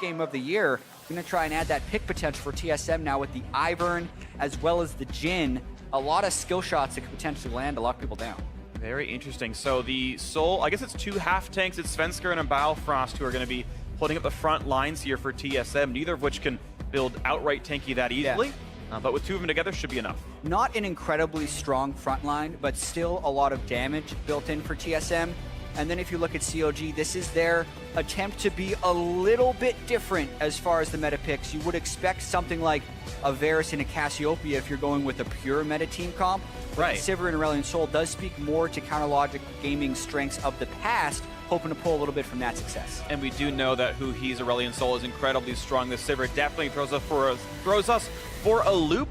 game of the year. We're going to try and add that pick potential for TSM now with the Ivern as well as the Jhin. A lot of skill shots that could potentially land to lock people down. Very interesting. So the Soul, I guess it's two half tanks. It's Svensker and Bifrost who are going to be putting up the front lines here for TSM, neither of which can build outright tanky that easily. Yeah. But with two of them together, should be enough. Not an incredibly strong front line, but still a lot of damage built in for TSM. And then if you look at COG, this is their attempt to be a little bit different as far as the meta picks. You would expect something like a Varus and a Cassiopeia if you're going with a pure meta team comp. Right. Sivir and Aurelion Sol does speak more to Counterlogic Gaming strengths of the past, hoping to pull a little bit from that success. And we do know that who he's Aurelion Sol is incredibly strong. The Sivir definitely throws us for a loop.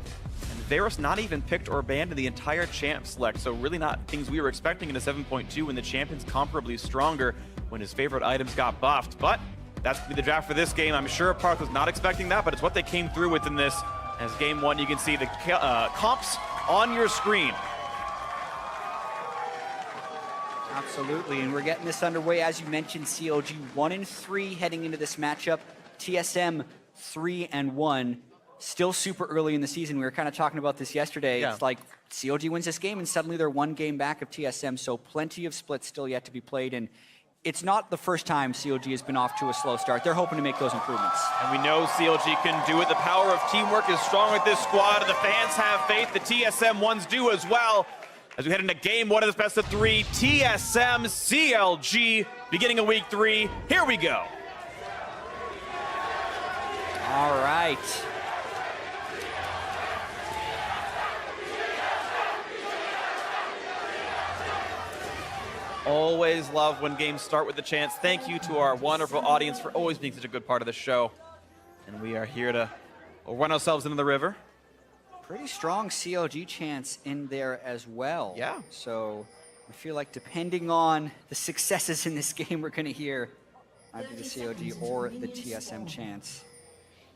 Varus not even picked or banned in the entire champ select, so really not things we were expecting in a 7.2 when the champion's comparably stronger when his favorite items got buffed. But that's going to be the draft for this game. I'm sure Parth was not expecting that, but it's what they came through with in this. As game one, you can see the comps on your screen. Absolutely, and we're getting this underway. As you mentioned, COG 1-3 heading into this matchup. TSM 3-1. Still super early in the season. We were kind of talking about this yesterday. Yeah. It's like COG wins this game and suddenly they're one game back of TSM, so plenty of splits still yet to be played. And it's not the first time COG has been off to a slow start. They're hoping to make those improvements. And we know COG can do it. The power of teamwork is strong with this squad, and the fans have faith. The TSM ones do as well. As we head into game one of this best of three, TSM CLG, beginning of week 3. Here we go. All right. Always love when games start with the chance. Thank you to our wonderful audience for always being such a good part of the show. And we are here to run ourselves into the river. Pretty strong CLG chance in there as well. Yeah. So I feel like depending on the successes in this game, we're going to hear either the COG or the TSM chance.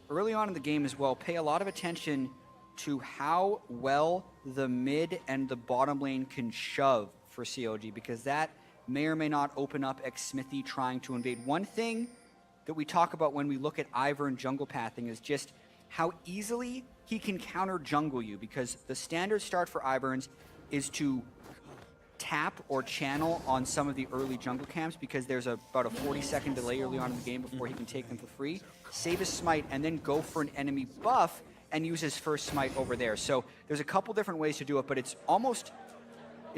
Early on in the game as well, pay a lot of attention to how well the mid and the bottom lane can shove for COG, because that may or may not open up Xsmithy trying to invade. One thing that we talk about when we look at Ivern and jungle pathing is just how easily he can counter jungle you, because the standard start for Iverns is to tap or channel on some of the early jungle camps, because there's about a 40-second delay early on in the game before he can take them for free, save his smite, and then go for an enemy buff and use his first smite over there. So there's a couple different ways to do it, but it's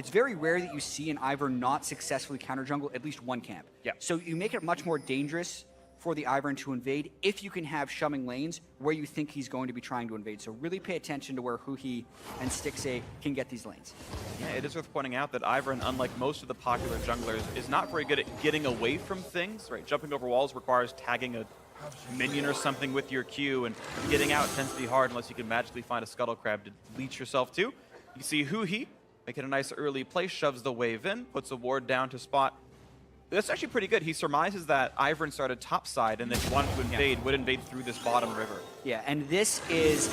very rare that you see an Ivern not successfully counter jungle at least one camp. Yeah. So you make it much more dangerous for the Ivern to invade if you can have shoving lanes where you think he's going to be trying to invade. So really pay attention to where Huhi and Stixxay can get these lanes. Yeah, it is worth pointing out that Ivern, unlike most of the popular junglers, is not very good at getting away from things, right? Jumping over walls requires tagging a minion or something with your Q, and getting out tends to be hard unless you can magically find a scuttle crab to leech yourself to. You can see Huhi making a nice early play, shoves the wave in, puts a ward down to spot. That's actually pretty good. He surmises that Ivern started topside, and then he wanted to invade, would invade through this bottom river. Yeah, and this is,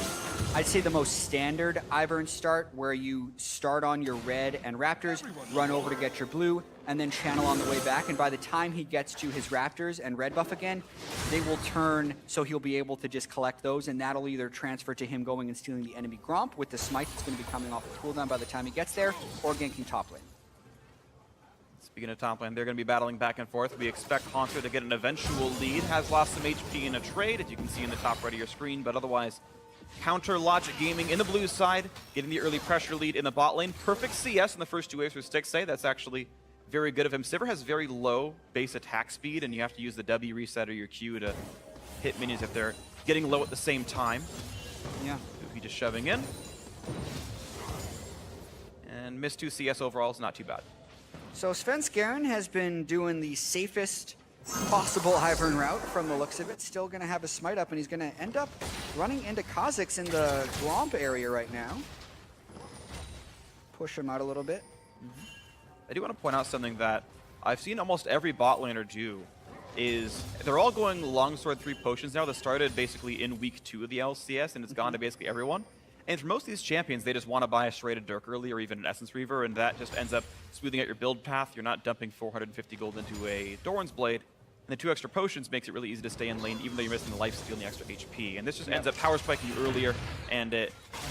I'd say, the most standard Ivern start, where you start on your red and raptors, run over to get your blue, and then channel on the way back. And by the time he gets to his raptors and red buff again, they will turn, so he'll be able to just collect those, and that'll either transfer to him going and stealing the enemy Gromp with the smite that's going to be coming off the cooldown by the time he gets there, or ganking top lane. Speaking of top lane, they're going to be battling back and forth. We expect Haunter to get an eventual lead. Has lost some HP in a trade, as you can see in the top right of your screen, but otherwise, Counter Logic Gaming in the blue side, getting the early pressure lead in the bot lane. Perfect CS in the first 2 waves for Stixxay. That's actually very good of him. Sivir has very low base attack speed, and you have to use the W reset or your Q to hit minions if they're getting low at the same time. Yeah. He just shoving in. And miss 2 CS overall is not too bad. So Svenskeren has been doing the safest possible Ivern route from the looks of it. Still going to have a smite up, and he's going to end up running into Kha'Zix in the Gromp area right now. Push him out a little bit. I do want to point out something that I've seen almost every bot laner do, is they're all going Longsword 3 potions now. That started basically in week 2 of the LCS, and it's gone to basically everyone. And for most of these champions, they just want to buy a Serrated Dirk early or even an Essence Reaver, and that just ends up smoothing out your build path. You're not dumping 450 gold into a Doran's Blade And the 2 extra potions makes it really easy to stay in lane, even though you're missing the lifesteal and the extra HP. And this just ends up power spiking you earlier. And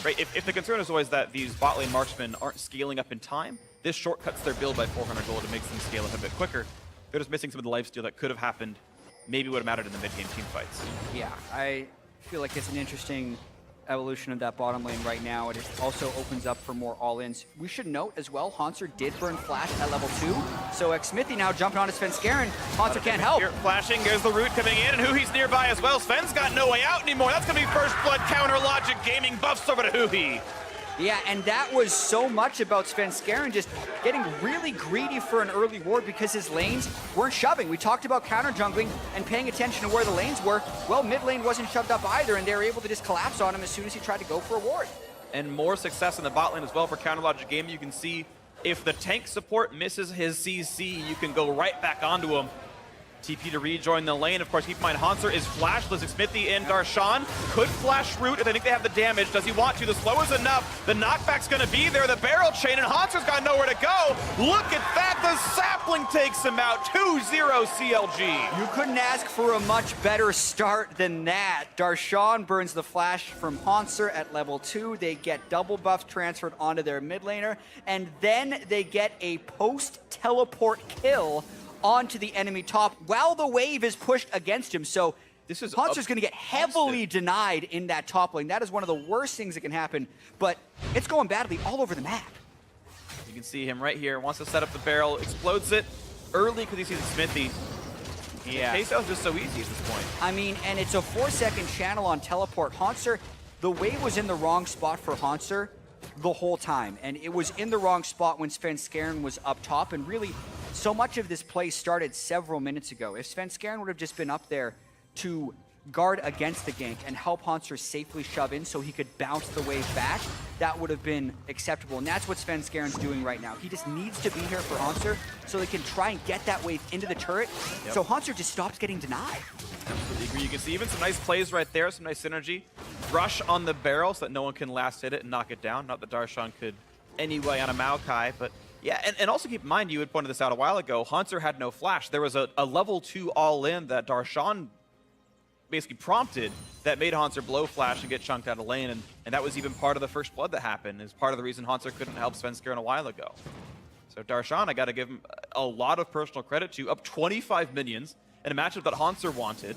right, if the concern is always that these bot lane marksmen aren't scaling up in time, this shortcuts their build by 400 gold and makes them scale up a bit quicker. They're just missing some of the lifesteal that could have happened, maybe would have mattered in the mid-game team fights. Yeah, I feel like it's an interesting evolution of that bottom lane right now. It also opens up for more all-ins. We should note as well, Hauntzer did burn Flash at level 2, so Xmithy now jumping onto Svenskeren. Hauntzer can't help. Here, flashing, there's the root coming in, and Huhi's nearby as well. Sven's got no way out anymore. That's gonna be first blood counter logic gaming buffs over to Huhi. Yeah, and that was so much about Svenskeren just getting really greedy for an early ward because his lanes weren't shoving. We talked about counter jungling and paying attention to where the lanes were. Well, mid lane wasn't shoved up either, and they were able to just collapse on him as soon as he tried to go for a ward. And more success in the bot lane as well for counter logic game. You can see if the tank support misses his CC, you can go right back onto him. TP to rejoin the lane. Of course, keep in mind, Hauntzer is flashless. Xmithy and Darshan could flash root if they think they have the damage. Does he want to? The slow is enough. The knockback's going to be there. The barrel chain, and Hauntzer's got nowhere to go. Look at that. The sapling takes him out. 2-0 CLG. You couldn't ask for a much better start than that. Darshan burns the flash from Hauntzer at level 2. They get double buffs transferred onto their mid laner, and then they get a post-teleport kill onto the enemy top while the wave is pushed against him. So this is Hauntzer's going to get heavily denied in that top lane. That is one of the worst things that can happen, but it's going badly all over the map. You can see him right here. Wants to set up the barrel, explodes it early because he sees Xmithy. Yeah, K-Cell's just so easy at this point. I mean, and it's a 4-second channel on teleport. Hauntzer, the wave was in the wrong spot for Hauntzer the whole time, and it was in the wrong spot when Svenskeren was up top, and really so much of this play started several minutes ago. If Svenskeren would have just been up there to guard against the gank and help Hauntzer safely shove in so he could bounce the wave back, that would have been acceptable. And that's what Svenskeren's doing right now. He just needs to be here for Hauntzer so they can try and get that wave into the turret, so Hauntzer just stops getting denied. Absolutely agree. You can see even some nice plays right there, some nice synergy. Rush on the barrel so that no one can last hit it and knock it down. Not that Darshan could anyway on a Maokai, but yeah, and also keep in mind, you had pointed this out a while ago, Hauntzer had no flash. There was a level 2 all-in that Darshan basically prompted that made Hauntzer blow flash and get chunked out of lane, and that was even part of the first blood that happened, is part of the reason Hauntzer couldn't help Svenskeren a while ago. So Darshan, I gotta give him a lot of personal credit to, up 25 minions in a matchup that Hauntzer wanted.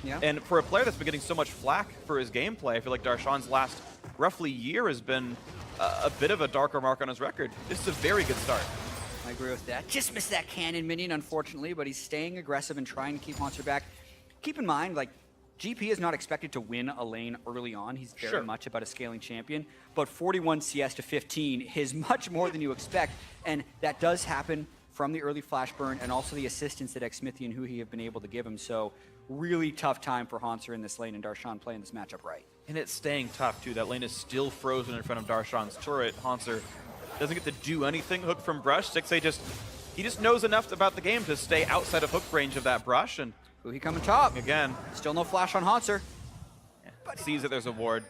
Yeah. And for a player that's been getting so much flack for his gameplay, I feel like Darshan's last roughly year has been a bit of a darker mark on his record. This is a very good start. I agree with that. Just missed that cannon minion, unfortunately, but he's staying aggressive and trying to keep Hauntzer back. Keep in mind, like, GP is not expected to win a lane early on. He's very much about a scaling champion, but 41 CS to 15 is much more than you expect, and that does happen from the early flash burn and also the assistance that Xmithy and Huhi have been able to give him. So really tough time for Hauntzer in this lane, and Darshan playing this matchup right. And it's staying tough, too. That lane is still frozen in front of Darshan's turret. Hauntzer doesn't get to do anything. Hook from brush. 6A he just knows enough about the game to stay outside of hook range of that brush. And Huhi coming top. Again. Still no flash on Hauntzer. Yeah, sees that there's a ward.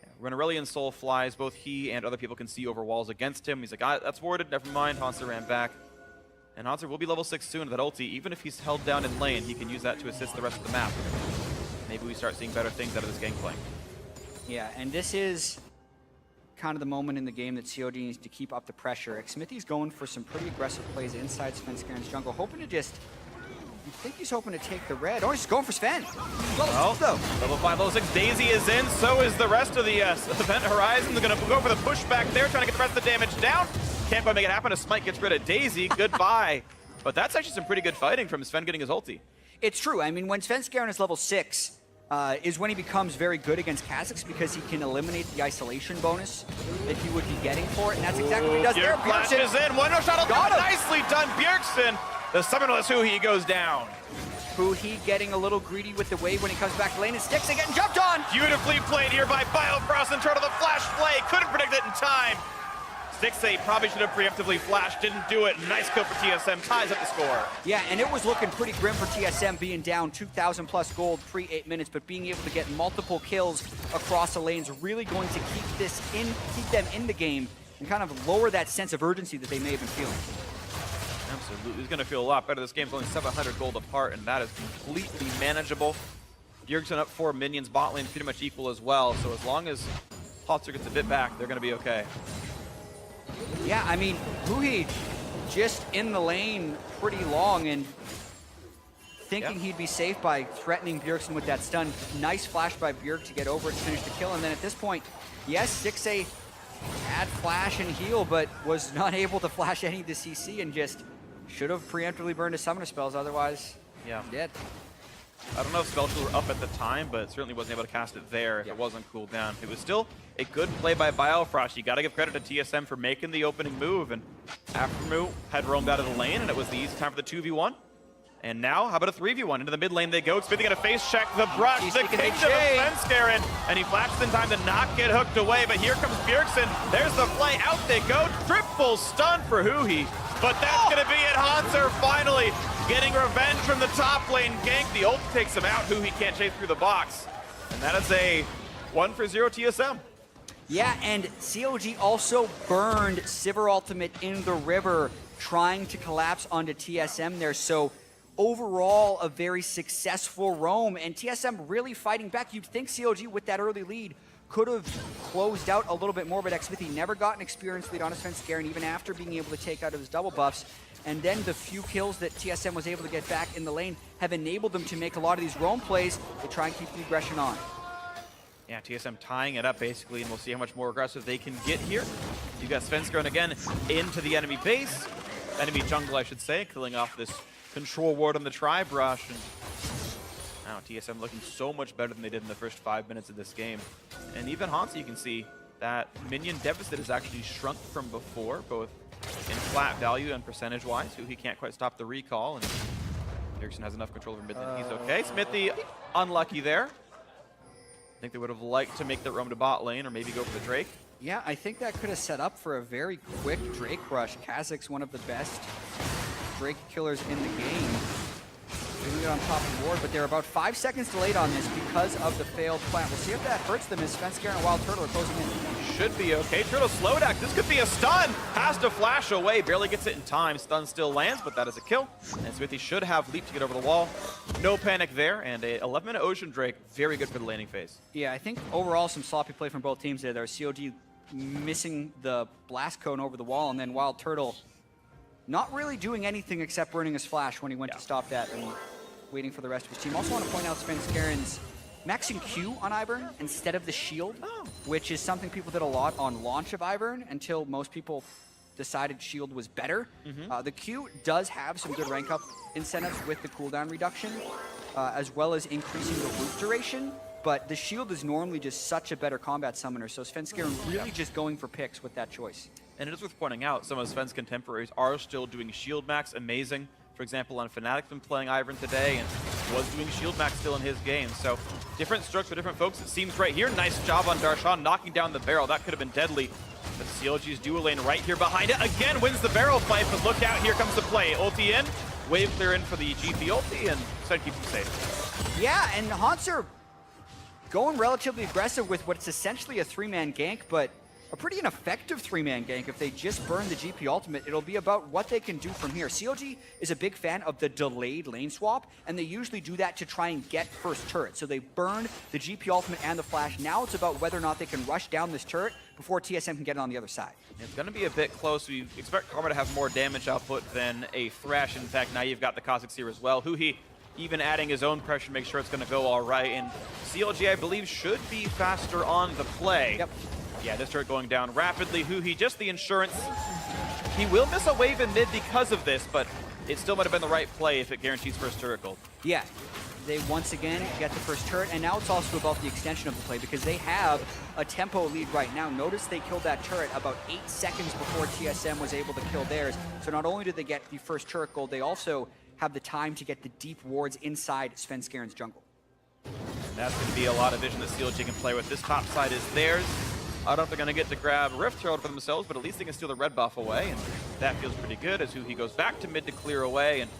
Yeah, Renarelian Soul flies. Both he and other people can see over walls against him. He's like, that's warded. Never mind. Hauntzer ran back. And Hauntzer will be level 6 soon with that ulti. Even if he's held down in lane, he can use that to assist the rest of the map. Maybe we start seeing better things out of this gangplank. Yeah, and this is kind of the moment in the game that COD needs to keep up the pressure. Xmithy's going for some pretty aggressive plays inside Svenskeren's jungle, hoping to just... I think he's hoping to take the red. Oh, he's going for Sven. Well, level 5, level 6. Daisy is in. So is the rest of the Event Horizon. They're going to go for the pushback there, trying to get the rest of the damage down. Can't quite make it happen. A Smite gets rid of Daisy. Goodbye. But that's actually some pretty good fighting from Sven getting his ulti. It's true. I mean, when Svenskeren is level 6, is when he becomes very good against Kha'Zix because he can eliminate the isolation bonus that he would be getting for it, and that's exactly what he does there. Flashes in. One no shot. Nicely done, Bjergsen. The summonerless Huhi goes down. Huhi getting a little greedy with the wave when he comes back to lane, and Stixxay getting jumped on. Beautifully played here by Biofrost and Turtle. The flash play. Couldn't predict it in time. Stixxay probably should have preemptively flashed, didn't do it. Nice kill for TSM, ties up the score. Yeah, and it was looking pretty grim for TSM being down 2,000 plus gold pre-8 minutes, but being able to get multiple kills across the lanes really going to keep them in the game and kind of lower that sense of urgency that they may have been feeling. Absolutely. He's going to feel a lot better. This game's only 700 gold apart, and that is completely manageable. Bjergsen up 4 minions, bot lane pretty much equal as well, so as long as Hotzer gets a bit back, they're going to be okay. Yeah, I mean, Huhi just in the lane pretty long and thinking he'd be safe by threatening Bjergsen with that stun. Nice flash by Bjerg to get over it to finish the kill, and then at this point, yes, 6A had flash and heal, but was not able to flash any of the CC and just should have preemptively burned his summoner spells, otherwise dead. I don't know if spells were up at the time, but certainly wasn't able to cast it there if it wasn't cooled down. It was still a good play by Biofrost. You got to give credit to TSM for making the opening move, and Aftermoo had roamed out of the lane, and it was the easy time for the 2v1. And now, how about a 3v1? Into the mid lane they go. Xmithie gonna face check the brush. The kingdom of Svenskeren. And he flashes in time to not get hooked away. But here comes Bjergsen. There's the play. Out they go. Triple stun for Huhi. But that's gonna be it. Hotzer finally getting revenge from the top lane gank. The ult takes him out. Huhi can't chase through the box. And that is a 1-for-0 TSM. Yeah, and COG also burned Sivir ultimate in the river, trying to collapse onto TSM there. So overall, a very successful roam, and TSM really fighting back. You'd think COG, with that early lead, could have closed out a little bit more, but Xmithie never got an experienced lead on his Svenskeren, even after being able to take out his double buffs. And then the few kills that TSM was able to get back in the lane have enabled them to make a lot of these roam plays to try and keep the aggression on. Yeah, TSM tying it up basically, and we'll see how much more aggressive they can get here. You got Svenskeren again into the enemy base, enemy jungle I should say, killing off this control ward on the tri-brush. And now TSM looking so much better than they did in the first 5 minutes of this game. And even Hansa, you can see that minion deficit has actually shrunk from before, both in flat value and percentage-wise. He can't quite stop the recall, and Bjergsen has enough control over mid that he's okay. Xmithie unlucky there. I think they would have liked to make that roam to bot lane or maybe go for the Drake. Yeah, I think that could have set up for a very quick Drake rush. Kha'Zix's one of the best Drake killers in the game. Doing it on top of the ward, but they're about 5 seconds delayed on this because of the failed plant. We'll see if that hurts them as Svenskeren and Wild Turtle are closing in. Should be okay. Turtle slow deck. This could be a stun. Has to flash away. Barely gets it in time. Stun still lands, but that is a kill. And Xmithie should have leap to get over the wall. No panic there. And a 11-minute Ocean Drake. Very good for the laning phase. Yeah, I think overall some sloppy play from both teams there. There was COG missing the blast cone over the wall, and then Wild Turtle not really doing anything except burning his flash when he went to stop that and waiting for the rest of his team. Also want to point out Svenskeren's maxing Q on Ivern instead of the shield, which is something people did a lot on launch of Ivern until most people decided shield was better. The Q does have some good rank up incentives with the cooldown reduction, as well as increasing the root duration, but the shield is normally just such a better combat summoner, so Svenskeren really just going for picks with that choice. And it is worth pointing out, some of Sven's contemporaries are still doing shield max amazing. For example, on Fnatic's been playing Ivern today and was doing shield max still in his game. So different strokes for different folks, it seems right here. Nice job on Darshan knocking down the barrel. That could have been deadly. But CLG's dual lane right here behind it. Again, wins the barrel fight, but look out, here comes the play. Ulti in, wave clear in for the GP ulti, and Sven keeps him safe. Yeah, and Hanser going relatively aggressive with what's essentially a 3-man gank, but a pretty ineffective 3-man gank. If they just burn the GP ultimate, it'll be about what they can do from here. CLG is a big fan of the delayed lane swap, and they usually do that to try and get first turret. So they burn the GP ultimate and the flash. Now it's about whether or not they can rush down this turret before TSM can get it on the other side. It's going to be a bit close. We expect Karma to have more damage output than a Thresh. In fact, now you've got the Kha'Zix here as well. Huhi even adding his own pressure to make sure it's going to go all right. And CLG, I believe, should be faster on the play. Yep. Yeah, this turret going down rapidly. Huhi, just the insurance. He will miss a wave in mid because of this, but it still might have been the right play if it guarantees first turret gold. Yeah, they once again get the first turret, and now it's also about the extension of the play because they have a tempo lead right now. Notice they killed that turret about 8 seconds before TSM was able to kill theirs. So not only did they get the first turret gold, they also have the time to get the deep wards inside Svenskeren's jungle. And that's going to be a lot of vision that CLG can play with. This top side is theirs. I don't know if they're going to get to grab Rift Herald for themselves, but at least they can steal the red buff away, and that feels pretty good as Huhi goes back to mid to clear away, and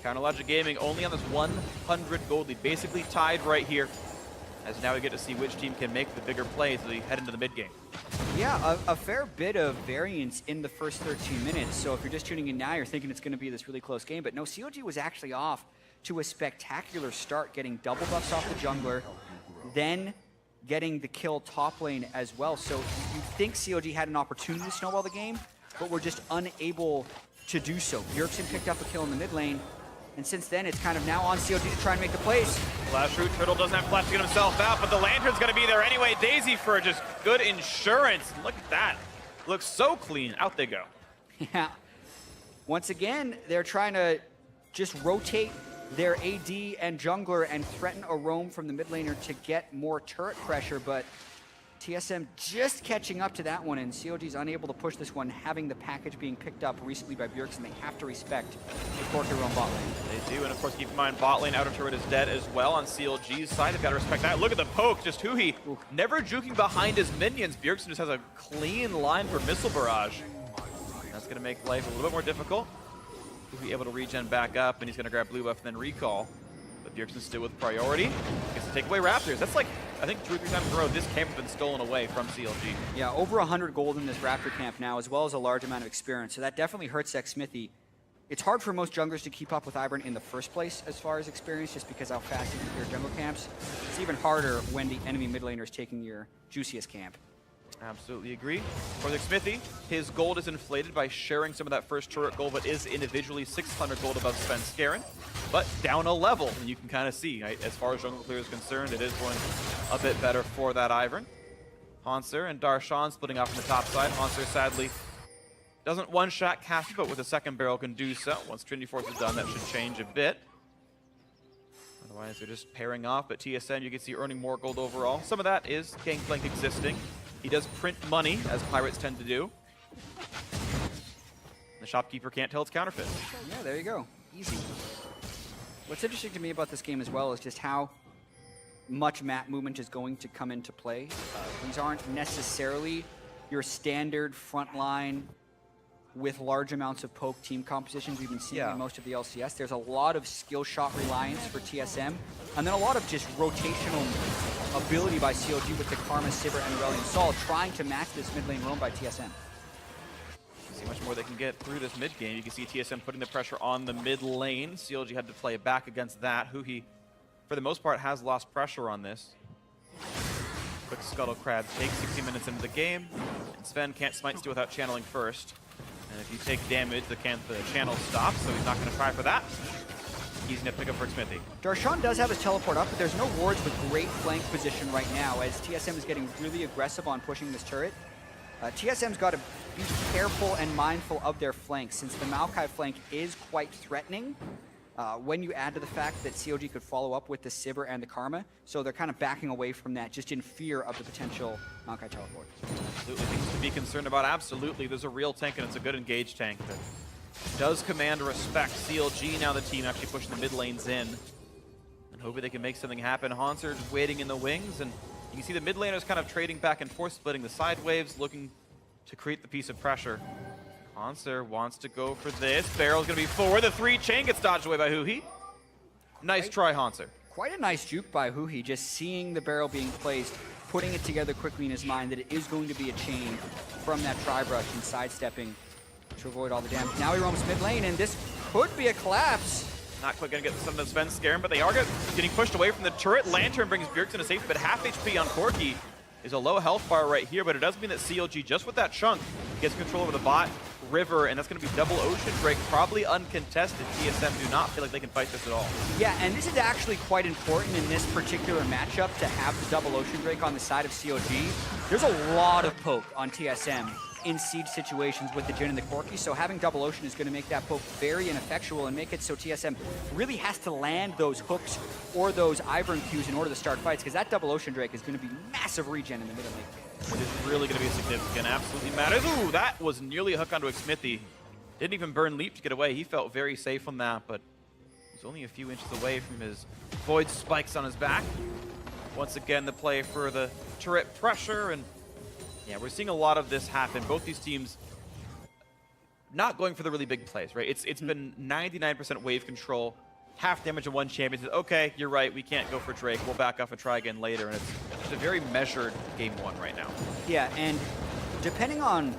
Counterlogic Gaming only on this 100 gold lead, basically tied right here as now we get to see which team can make the bigger plays as we head into the mid game. Yeah, a fair bit of variance in the first 13 minutes. So if you're just tuning in now, you're thinking it's going to be this really close game. But no, COG was actually off to a spectacular start, getting double buffs off the jungler, then getting the kill top lane as well. So you think COG had an opportunity to snowball the game, but were just unable to do so. Bjergsen picked up a kill in the mid lane, and since then it's kind of now on COG to try and make the plays. Flash root, Turtle doesn't have flash to get himself out, but the Lantern's gonna be there anyway. Daisy for just good insurance. Look at that. Looks so clean. Out they go. Yeah. Once again, they're trying to just rotate their AD and jungler and threaten a roam from the mid laner to get more turret pressure, but TSM just catching up to that one, and COG's unable to push this one, having the package being picked up recently by Bjergsen. They have to respect the Corki roam bot lane. They do, and of course keep in mind bot lane outer turret is dead as well on CLG's side. They've got to respect that. Look at the poke, just Huhi never juking behind his minions. Bjergsen just has a clean line for missile barrage. That's going to make life a little bit more difficult. He'll be able to regen back up, and he's going to grab blue buff and then recall. But Bjergsen's still with priority. Gets to take away Raptors. That's like, I think 2 or 3 times in a row, this camp has been stolen away from CLG. Yeah, over 100 gold in this Raptor camp now, as well as a large amount of experience. So that definitely hurts Xmithie. It's hard for most junglers to keep up with Ivern in the first place as far as experience, just because how fast you can clear jungle camps. It's even harder when the enemy mid laner is taking your juiciest camp. Absolutely agree. For Xmithie, his gold is inflated by sharing some of that first turret gold, but is individually 600 gold above Sven, but down a level. And you can kind of see, right, as far as jungle clear is concerned, it is going a bit better for that Ivern. Hanser and Darshan splitting off from the top side. Hanser sadly doesn't one-shot Cassie, but with a second barrel can do so. Once Trinity Force is done, that should change a bit. Otherwise, they're just pairing off, but TSM, you can see earning more gold overall. Some of that is Gangplank existing. He does print money, as pirates tend to do. The shopkeeper can't tell it's counterfeit. Yeah, there you go. Easy. What's interesting to me about this game as well is just how much map movement is going to come into play. These aren't necessarily your standard frontline with large amounts of poke team compositions we've been seeing in most of the LCS. There's a lot of skill shot reliance for TSM, and then a lot of just rotational ability by COG with the Karma, Sivir, and Aurelion Sol trying to match this mid lane roam by TSM. See how much more they can get through this mid game. You can see TSM putting the pressure on the mid lane. CLG had to play back against that. Huhi, for the most part, has lost pressure on this. Quick Scuttle Crab takes 60 minutes into the game, and Sven can't smite Steel without channeling first. And if you take damage, the channel stops, so he's not going to try for that. Easy to pick up for Xmithie. Darshan does have his teleport up, but there's no wards with great flank position right now, as TSM is getting really aggressive on pushing this turret. TSM's got to be careful and mindful of their flanks, since the Maokai flank is quite threatening. When you add to the fact that COG could follow up with the Sivir and the Karma, so they're kind of backing away from that, just in fear of the potential Maokai teleport. Absolutely, things to be concerned about. Absolutely, there's a real tank, and it's a good engaged tank that does command respect. CLG now the team actually pushing the mid lanes in, and hoping they can make something happen. Hanser just waiting in the wings, and you can see the mid laners kind of trading back and forth, splitting the side waves, looking to create the piece of pressure. Hanser wants to go for this. Barrel's going to be forward. The 3 chain gets dodged away by Huhi. Nice try, Hanser. Quite a nice juke by Huhi, just seeing the barrel being placed, putting it together quickly in his mind that it is going to be a chain from that tri-brush and sidestepping to avoid all the damage. Now he roams mid lane, and this could be a collapse. Not quite going to get some of the Sven scare him, but they are getting pushed away from the turret. Lantern brings Bjergsen to safety, but half HP on Corki is a low health bar right here, but it does mean that CLG, just with that chunk, gets control over the bot river, and that's going to be double Ocean Drake, probably uncontested. TSM do not feel like they can fight this at all. Yeah, and this is actually quite important in this particular matchup to have the double Ocean Drake on the side of COG. There's a lot of poke on TSM in siege situations with the Jhin and the Corki, so having double Ocean is going to make that poke very ineffectual and make it so TSM really has to land those hooks or those Ivern Qs in order to start fights, because that double Ocean Drake is going to be massive regen in the middle lane. It is really going to be significant. Absolutely matters. Ooh, that was nearly a hook onto Xmithie. Didn't even burn leap to get away. He felt very safe on that, but he's only a few inches away from his Void spikes on his back. Once again, the play for the turret pressure, and yeah, we're seeing a lot of this happen. Both these teams not going for the really big plays, right? It's been 99% wave control half damage in one champion says, okay, you're right, we can't go for Drake. We'll back off and try again later. And it's just a very measured game one right now. Yeah, and depending on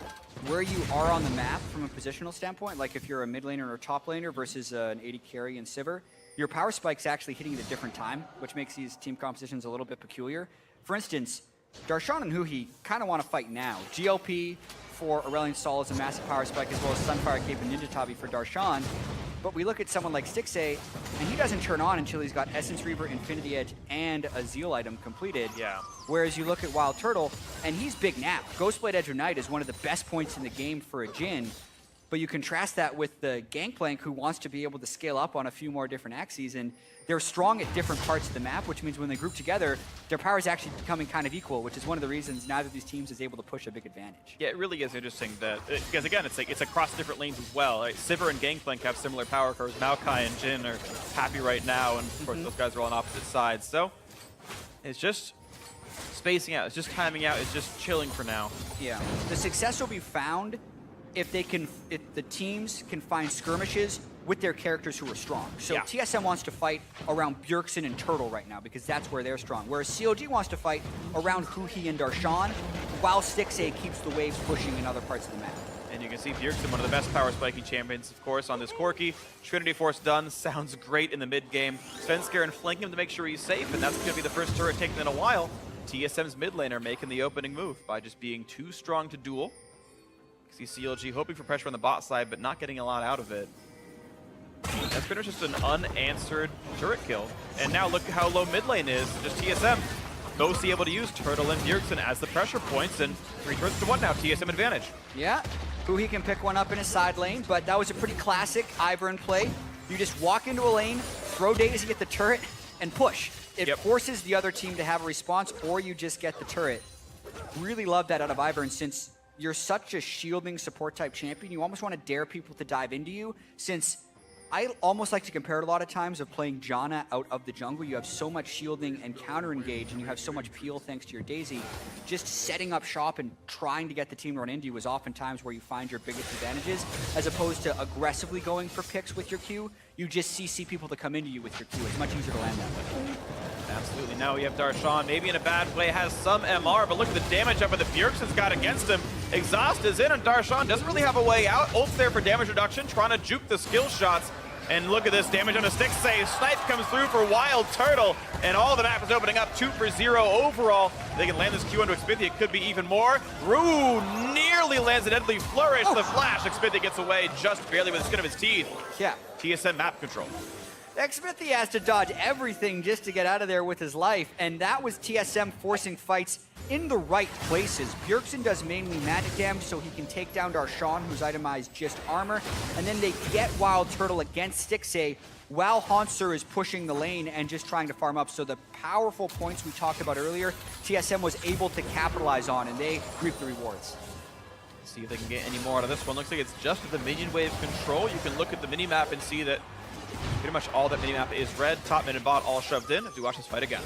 where you are on the map from a positional standpoint, like if you're a mid laner or a top laner versus an AD carry and Sivir, your power spike's actually hitting at a different time, which makes these team compositions a little bit peculiar. For instance, Darshan and Huhi kind of want to fight now. GLP for Aurelion Sol is a massive power spike, as well as Sunfire Cape and Ninja Tabi for Darshan. But we look at someone like Stixxay, and he doesn't turn on until he's got Essence Reaver, Infinity Edge, and a Zeal item completed. Yeah. Whereas you look at Wild Turtle, and he's big now. Ghostblade Edge of Night is one of the best points in the game for a Jhin. But you contrast that with the Gangplank, who wants to be able to scale up on a few more different axes, and they're strong at different parts of the map, which means when they group together, their power is actually becoming kind of equal, which is one of the reasons neither of these teams is able to push a big advantage. Yeah, it really is interesting that, because again, it's across different lanes as well. Right? Sivir and Gangplank have similar power curves. Maokai and Jhin are happy right now, and of course those guys are all on opposite sides. So it's just spacing out, it's just timing out, it's just chilling for now. Yeah, the success will be found if the teams can find skirmishes with their characters who are strong. So yeah. TSM wants to fight around Bjergsen and Turtle right now because that's where they're strong. Whereas COG wants to fight around Huhi and Darshan, while Stixxay keeps the waves pushing in other parts of the map. And you can see Bjergsen, one of the best power spiking champions, of course, on this Corki. Trinity Force done, sounds great in the mid game. Svenskar and flanking him to make sure he's safe, and that's going to be the first turret taken in a while. TSM's mid laner making the opening move by just being too strong to duel. See CLG hoping for pressure on the bot side, but not getting a lot out of it. That's pretty much just an unanswered turret kill. And now look how low mid lane is. Just TSM mostly able to use Turtle and Bjergsen as the pressure points, and 3 turrets to 1 now, TSM advantage. Yeah, Huhi can pick one up in his side lane, but that was a pretty classic Ivern play. You just walk into a lane, throw Daisy at the turret, and push. It forces the other team to have a response, or you just get the turret. Really love that out of Ivern, since you're such a shielding support type champion, you almost want to dare people to dive into you, since I almost like to compare it a lot of times of playing Janna out of the jungle. You have so much shielding and counter engage, and you have so much peel thanks to your Daisy. Just setting up shop and trying to get the team to run into you is oftentimes where you find your biggest advantages, as opposed to aggressively going for picks with your Q. You just CC people to come into you with your Q. It's much easier to land that way. Absolutely. Now we have Darshan, maybe in a bad way, has some MR, but look at the damage up that the Bjergsen's got against him. Exhaust is in, and Darshan doesn't really have a way out. Ult's there for damage reduction, trying to juke the skill shots. And look at this damage on the Stixxay. Snipe comes through for Wild Turtle, and all the map is opening up 2 for 0 overall. They can land this Q onto Xpithia. It could be even more. Rue nearly lands a deadly flourish. The flash, Xpithia gets away just barely with the skin of his teeth. Yeah. TSM map control. Xpithia has to dodge everything just to get out of there with his life, and that was TSM forcing fights in the right places. Bjergsen does mainly magic damage, so he can take down Darshan, who's itemized just armor, and then they get Wild Turtle against Stixxay while Hauntzer is pushing the lane and just trying to farm up. So the powerful points we talked about earlier, TSM was able to capitalize on, and they reap the rewards. See if they can get any more out of this one. Looks like it's just the minion wave control. You can look at the minimap and see that pretty much all that minimap is red. Top, mid, and bot all shoved in. Do watch this fight again.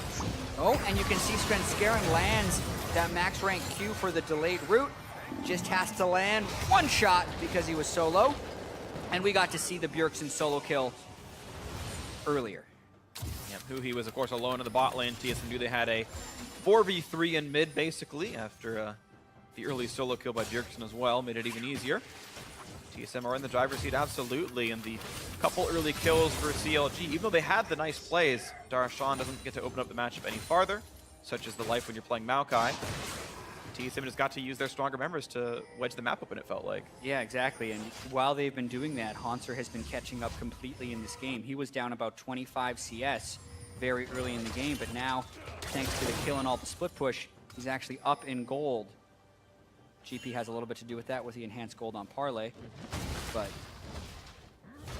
Oh, and you can see Svenskaren lands that max rank Q for the delayed route. Just has to land one shot because he was solo. And we got to see the Bjergsen solo kill earlier. Yep, Huhi was, of course, alone in the bot lane. TSM knew they had a 4v3 in mid, basically, after the early solo kill by Bjergsen as well. Made it even easier. TSM are in the driver's seat, absolutely, and the couple early kills for CLG, even though they had the nice plays, Darshan doesn't get to open up the matchup any farther, such as the life when you're playing Maokai. TSM just got to use their stronger members to wedge the map open, it felt like. Yeah, exactly, and while they've been doing that, Hauntzer has been catching up completely in this game. He was down about 25 CS very early in the game, but now, thanks to the kill and all the split push, he's actually up in gold. GP has a little bit to do with that with the enhanced gold on Parlay, but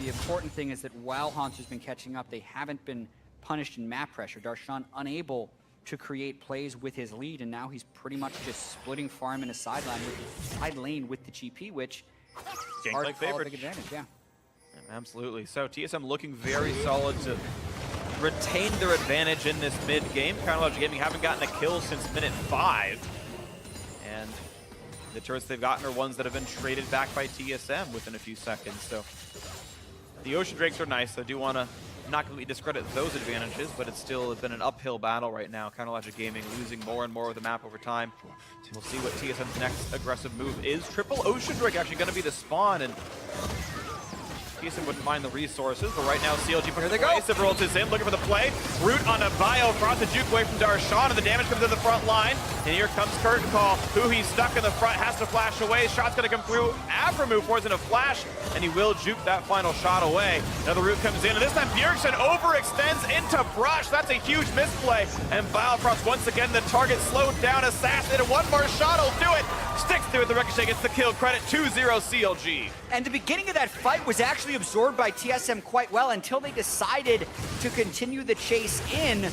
the important thing is that while Hauntzer been catching up, they haven't been punished in map pressure. Darshan unable to create plays with his lead, and now he's pretty much just splitting farm in a side lane with the GP, which is hard to call a big advantage. Yeah, absolutely. So TSM looking very solid to retain their advantage in this mid game. Carnology Gaming haven't gotten a kill since minute 5, and the turrets they've gotten are ones that have been traded back by TSM within a few seconds. So the Ocean Drakes are nice. I do want to not completely discredit those advantages, but it's still been an uphill battle right now. Logic Gaming losing more and more of the map over time. We'll see what TSM's next aggressive move is. Triple Ocean Drake actually going to be the spawn, and TSM wouldn't mind the resources, but right now CLG pushes the rolls is in, looking for the play. Root on a bio, across the juke away from Darshan, and the damage comes to the front line. And here comes Curtain Call, who he's stuck in the front, has to flash away. Shot's gonna come through. Afro forces in a flash, and he will juke that final shot away. Another Root comes in, and this time Bjergsen overextends into Brush. That's a huge misplay. And Biofrost once again, the target slowed down, assassinated. One more shot will do it. Sticks through with the ricochet, gets the kill. Credit 2-0 CLG. And the beginning of that fight was actually absorbed by TSM quite well until they decided to continue the chase in.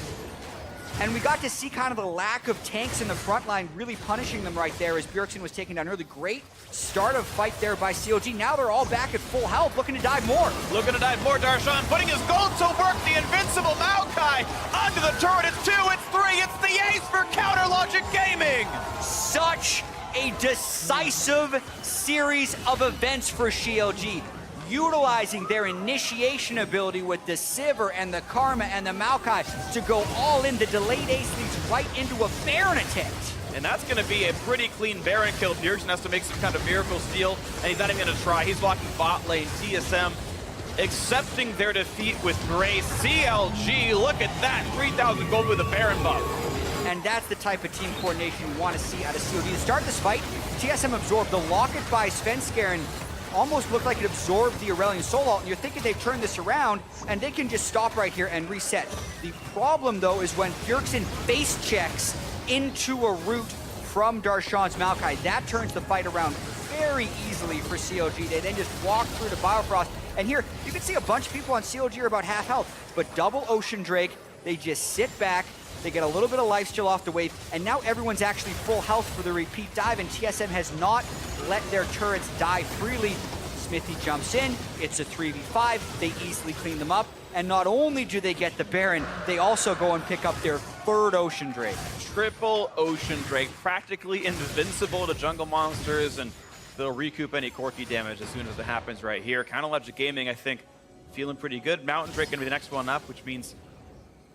And we got to see kind of the lack of tanks in the front line really punishing them right there as Bjergsen was taken down early. Great start of fight there by CLG. Now they're all back at full health, looking to dive more. Looking to dive more. Darshan putting his gold to work. The invincible Maokai onto the turret. It's 2, it's 3, it's the ace for Counter Logic Gaming. Such a decisive series of events for CLG, utilizing their initiation ability with the Sivir and the Karma and the Maokai to go all in. The delayed ace leads right into a Baron attempt. And that's going to be a pretty clean Baron kill. Bjergsen has to make some kind of miracle steal, and he's not even going to try. He's walking bot lane. TSM accepting their defeat with grace. CLG, look at that, 3,000 gold with a Baron buff. And that's the type of team coordination you want to see out of CLG. To start this fight, TSM absorbed the locket by Svenskeren. Almost looked like it absorbed the Aurelion Soul Ult, and you're thinking they've turned this around, and they can just stop right here and reset. The problem, though, is when Bjergsen face checks into a root from Darshan's Maokai. That turns the fight around very easily for CLG. They then just walk through to Biofrost, and here, you can see a bunch of people on CLG are about half health, but double Ocean Drake, they just sit back, they get a little bit of lifesteal off the wave, and now everyone's actually full health for the repeat dive, and TSM has not let their turrets die freely. Smithy jumps in, it's a 3v5, they easily clean them up, and not only do they get the Baron, they also go and pick up their third Ocean Drake. Triple Ocean Drake, practically invincible to jungle monsters, and they'll recoup any Corki damage as soon as it happens right here. Counter Logic Gaming, I think, feeling pretty good. Mountain Drake gonna be the next one up, which means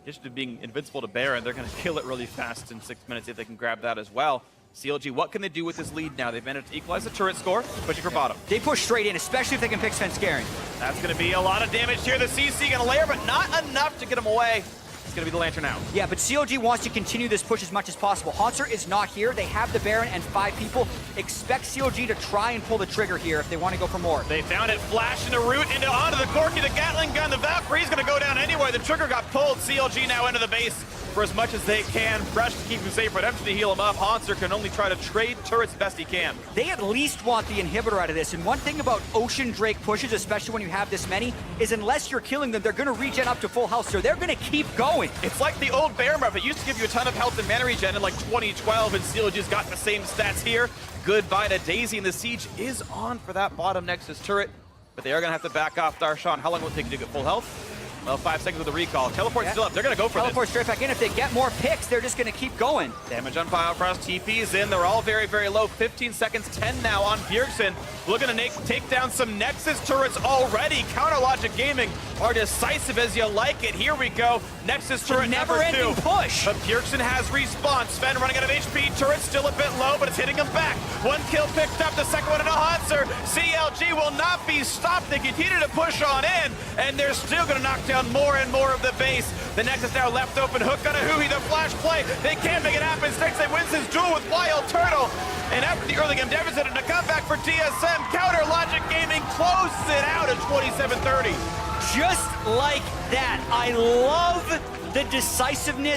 just to being invincible to Baron, they're going to kill it really fast in 6 minutes if they can grab that as well. CLG, what can they do with this lead now? They've managed to equalize the turret score, pushing for bottom. They push straight in, especially if they can pick Svenskeren. That's going to be a lot of damage here. The CC going to layer, but not enough to get him away. It's going to be the Lantern out. Yeah, but CLG wants to continue this push as much as possible. Haunter is not here. They have the Baron and 5 people. Expect CLG to try and pull the trigger here if they want to go for more. They found it, flash into Root, onto the Corki, the Gatling gun, the Valkyrie's going to go down anyway. The trigger got pulled. CLG now into the base for as much as they can. Brush to keep him safe, Redemption to heal him up. Haunter can only try to trade turrets best he can. They at least want the inhibitor out of this, and one thing about Ocean Drake pushes, especially when you have this many, is unless you're killing them, they're going to regen up to full health, so they're going to keep going. It's like the old Baron buff. It used to give you a ton of health and mana regen in like 2012, and CLG's got the same stats here. Goodbye to Daisy, and the siege is on for that bottom Nexus turret, but they are going to have to back off Darshan. How long will it take to get full health? Well, 5 seconds with the recall. Teleport's still up. They're going to go for Teleport straight back in. If they get more picks, they're just going to keep going. Damage on Biofrost. TP's in. They're all very, very low. 15 seconds, 10 now on Bjergsen. Looking to take down some Nexus turrets already. Counter Logic Gaming are decisive as you like it. Here we go. Nexus turret number 2. Push. But Bjergsen has respawn. Sven running out of HP. Turret still a bit low, but it's hitting him back. 1 kill picked up. The second one into Hanser. CLG will not be stopped. They continue to push on in, and they're still going to knock down more and more of the base. The Nexus now left open. Hook on a Hui. The flash play. They can't make it happen. Stixxay wins his duel with Wild Turtle. And after the early game deficit and a comeback for TSM, Counter Logic Gaming closes it out at 27-30. Just like that. I love the decisiveness